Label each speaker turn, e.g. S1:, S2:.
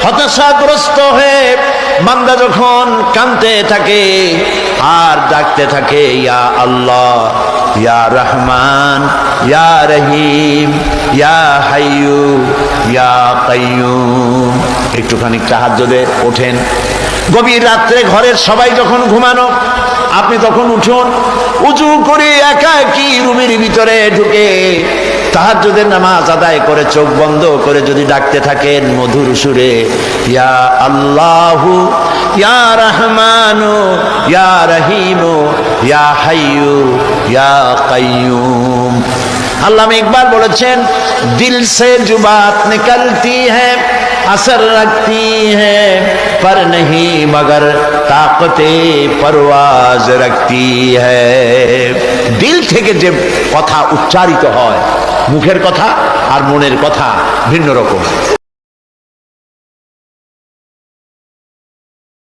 S1: হতাশাগ্রস্ত হয়ে বান্দা যখন কাঁদতে থাকে আর ডাকতে থাকে, ইয়া আল্লাহ, ইয়া রহমান, ইয়া রহিম, ইয়া হাইয়ু, ইয়া কাইয়ুম, একটুখানি তাহাজ্জুদে ওঠেন। গভীর রাত্রে ঘরের সবাই যখন ঘুমানো, আপনি তখন উঠুন, উজু করে একা একই রুমের ভিতরে ঢুকে তাহাজ্জুদের নামাজ আদায় করে চোখ বন্ধ করে যদি ডাকতে থাকেন মধুর সুরে, ইয়া আল্লাহু, ইয়া রহমানু, ইয়া রহিমু, ইয়া হাইয়ু, ইয়া কাইয়ুম। আল্লামা ইকবাল বলেছেন, দিল সে जो बात निकलती है असर रखती है पर नहीं मगर ताकते परवाज रखती है। দিল থেকে যে কথা উচ্চারিত হয়, মুখের কথা আর মনের কথা ভিন্ন রকম।